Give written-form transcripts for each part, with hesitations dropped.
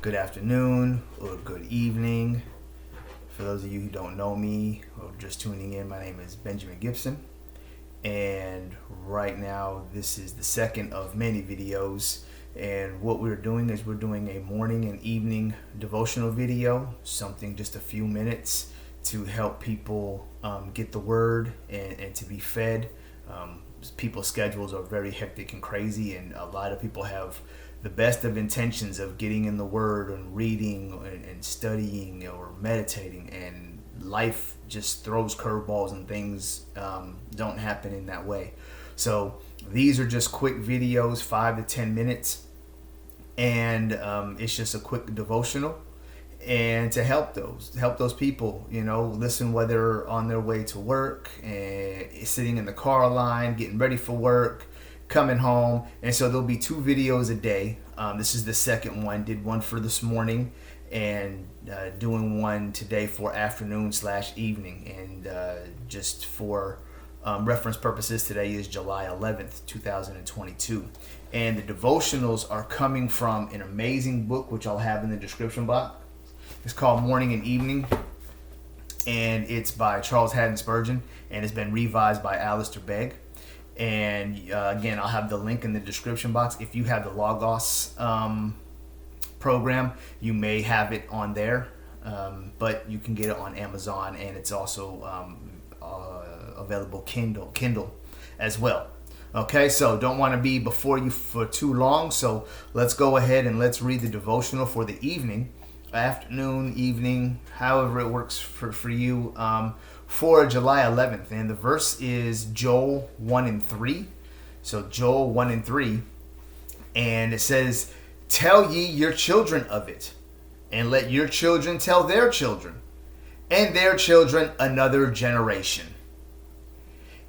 good afternoon, or good evening. For those of you who don't know me or just tuning in, my name is Benjamin Gibson. And right now, this is the second of many videos. And what we're doing is we're doing a morning and evening devotional video, something just a few minutes to help people get the word and to be fed. People's schedules are very hectic and crazy, and a lot of people have the best of intentions of getting in the word and reading and studying or meditating, and life just throws curveballs and things don't happen in that way. So these are just quick videos, 5 to 10 minutes, and it's just a quick devotional, and to help those people, listen whether on their way to work, and sitting in the car line, getting ready for work, coming home. And so there'll be 2 videos a day. This is the second one. Did one for this morning, and doing one today for afternoon/evening. And just for reference purposes, today is July 11th, 2022. And the devotionals are coming from an amazing book, which I'll have in the description box. It's called Morning and Evening, and it's by Charles Haddon Spurgeon, and it's been revised by Alistair Begg. And again, I'll have the link in the description box. If you have the Logos program, you may have it on there, but you can get it on Amazon, and it's also available Kindle as well. Okay, so don't want to be before you for too long, so let's go ahead and let's read the devotional for the evening, afternoon, evening, however it works for you, for July 11th. And the verse is Joel 1:3. So Joel 1:3, and it says, "Tell ye your children of it, and let your children tell their children, and their children another generation."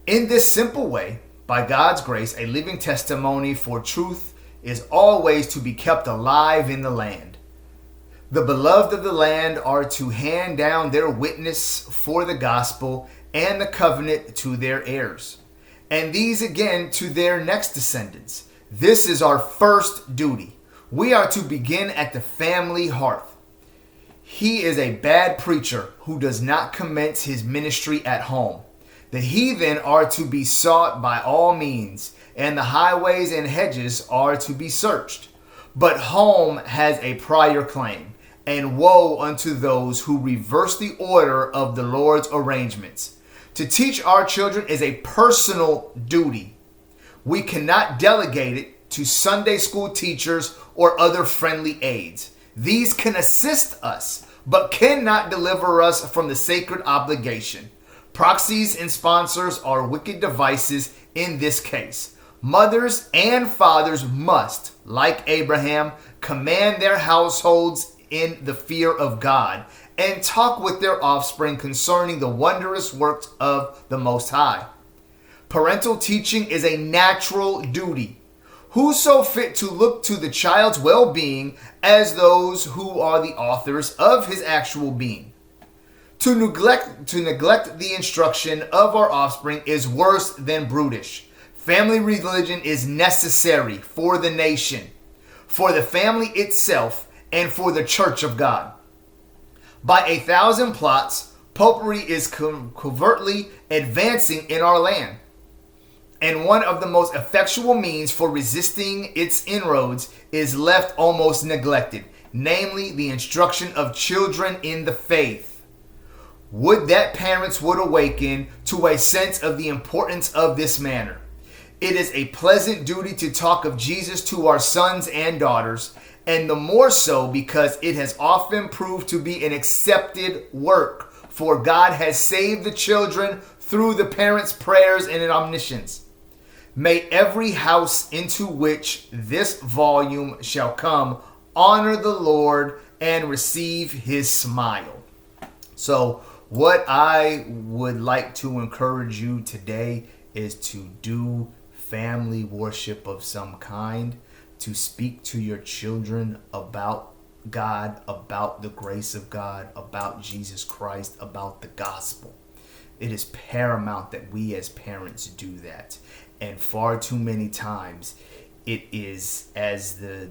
In this simple way, by God's grace, a living testimony for truth is always to be kept alive in the land. The beloved of the land are to hand down their witness for the gospel and the covenant to their heirs, and these again to their next descendants. This is our first duty. We are to begin at the family hearth. He is a bad preacher who does not commence his ministry at home. The heathen are to be sought by all means, and the highways and hedges are to be searched. But home has a prior claim, and woe unto those who reverse the order of the Lord's arrangements. To teach our children is a personal duty. We cannot delegate it to Sunday school teachers or other friendly aides. These can assist us, but cannot deliver us from the sacred obligation. Proxies and sponsors are wicked devices in this case. Mothers and fathers must, like Abraham, command their households in the fear of God, and talk with their offspring concerning the wondrous works of the Most High. Parental teaching is a natural duty. Who so fit to look to the child's well-being as those who are the authors of his actual being? To neglect the instruction of our offspring is worse than brutish. Family religion is necessary for the nation, for the family itself, and for the church of God. By 1,000 plots, popery is covertly advancing in our land. And one of the most effectual means for resisting its inroads is left almost neglected, namely the instruction of children in the faith. Would that parents would awaken to a sense of the importance of this matter. It is a pleasant duty to talk of Jesus to our sons and daughters, and the more so because it has often proved to be an accepted work, for God has saved the children through the parents' prayers and omniscience. May every house into which this volume shall come honor the Lord and receive his smile. So what I would like to encourage you today is to do family worship of some kind, to speak to your children about God, about the grace of God, about Jesus Christ, about the gospel. It is paramount that we as parents do that. And far too many times it is, as the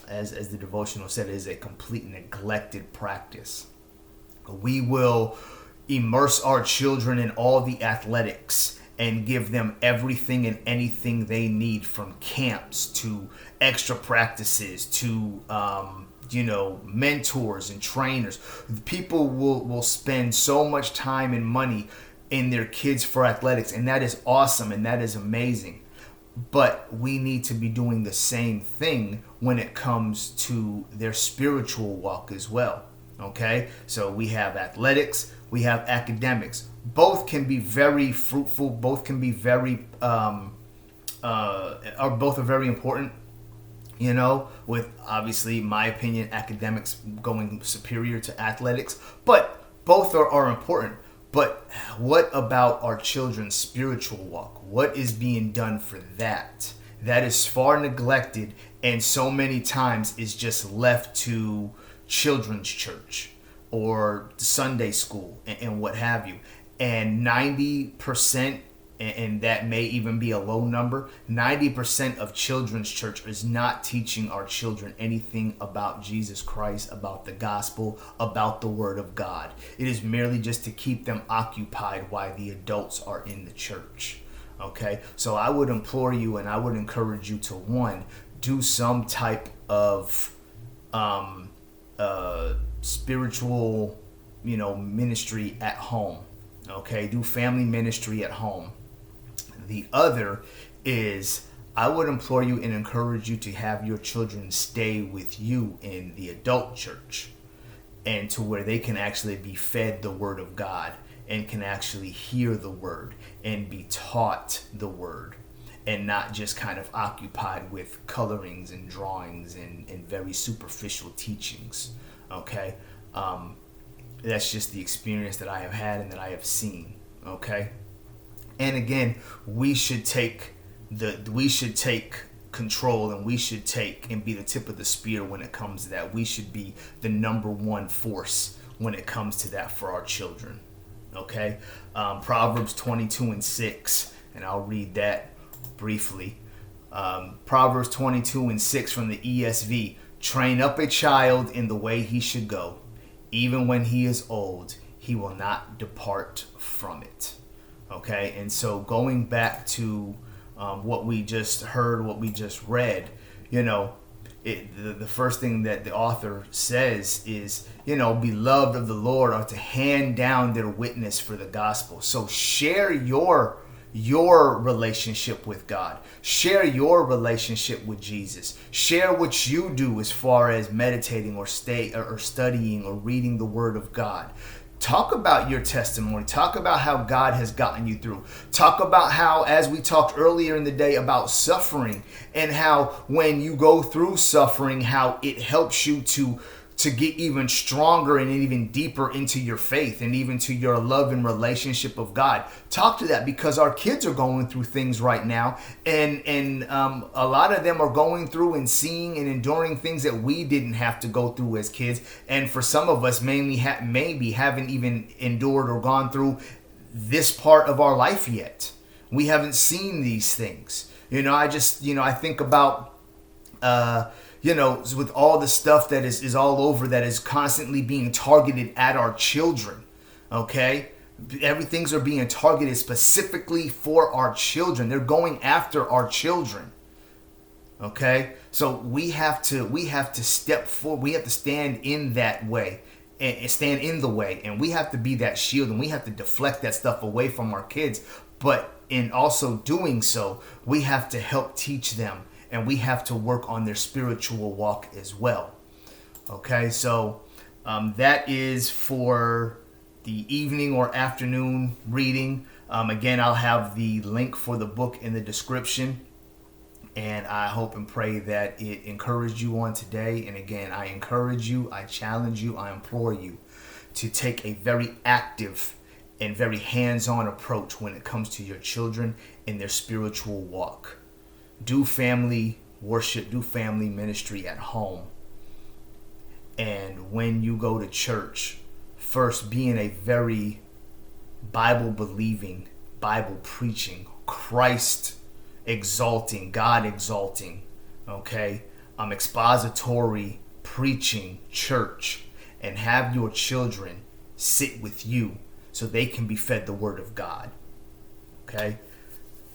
as the devotional said, is a complete neglected practice. We will immerse our children in all the athletics and give them everything and anything they need, from camps to extra practices to mentors and trainers. People will spend so much time and money in their kids for athletics, and that is awesome and that is amazing. But we need to be doing the same thing when it comes to their spiritual walk as well. Okay, so we have athletics, we have academics. Both can be very fruitful. Both can be very both are very important. With obviously, my opinion, academics going superior to athletics, but both are important. But what about our children's spiritual walk? What is being done for that? That is far neglected, and so many times is just left to children's church or Sunday school and what have you. And 90%, and that may even be a low number, 90% of children's church is not teaching our children anything about Jesus Christ, about the gospel, about the word of God. It is merely just to keep them occupied while the adults are in the church. Okay, so I would implore you and I would encourage you to, one, do some type of spiritual ministry at home. Okay, do family ministry at home. The other is, I would implore you and encourage you to have your children stay with you in the adult church, and to where they can actually be fed the word of God and can actually hear the word and be taught the word, and not just kind of occupied with colorings and drawings and very superficial teachings. Okay, that's just the experience that I have had and that I have seen. Okay. And again, we should take control, and we should take and be the tip of the spear when it comes to that. We should be the number one force when it comes to that for our children. Okay, Proverbs 22:6, and I'll read that briefly. Proverbs 22:6 from the ESV: "Train up a child in the way he should go. Even when he is old, he will not depart from it." Okay, and so going back to what we just heard, what we just read, the first thing that the author says is, beloved of the Lord are to hand down their witness for the gospel. So share your relationship with God. Share your relationship with Jesus. Share what you do as far as meditating or studying or reading the Word of God. Talk about your testimony. Talk about how God has gotten you through. Talk about how, as we talked earlier in the day about suffering, and how when you go through suffering, how it helps you to get even stronger and even deeper into your faith and even to your love and relationship of God. Talk to that, because our kids are going through things right now, and a lot of them are going through and seeing and enduring things that we didn't have to go through as kids, and for some of us maybe haven't even endured or gone through this part of our life yet. We haven't seen these things. I think about with all the stuff that is all over, that is constantly being targeted at our children. Okay, everything's are being targeted specifically for our children. They're going after our children. Okay, so we have to step forward. We have to stand in that way and stand in the way, and we have to be that shield, and we have to deflect that stuff away from our kids. But in also doing so, we have to help teach them, and we have to work on their spiritual walk as well. Okay, so that is for the evening or afternoon reading. Again, I'll have the link for the book in the description, and I hope and pray that it encouraged you on today. And again, I encourage you, I challenge you, I implore you to take a very active and very hands-on approach when it comes to your children in their spiritual walk. Do family worship, do family ministry at home. And when you go to church, first be in a very Bible-believing, Bible-preaching, Christ-exalting, God-exalting, okay, expository preaching church and have your children sit with you so they can be fed the word of God. Okay?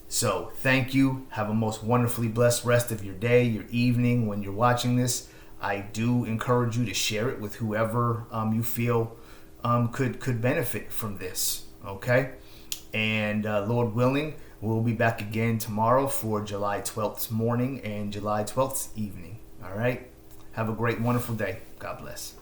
So thank you. Have a most wonderfully blessed rest of your day, your evening when you're watching this. I do encourage you to share it with whoever you feel could benefit from this. Okay? And Lord willing, we'll be back again tomorrow for July 12th morning and July 12th evening. All right? Have a great, wonderful day. God bless.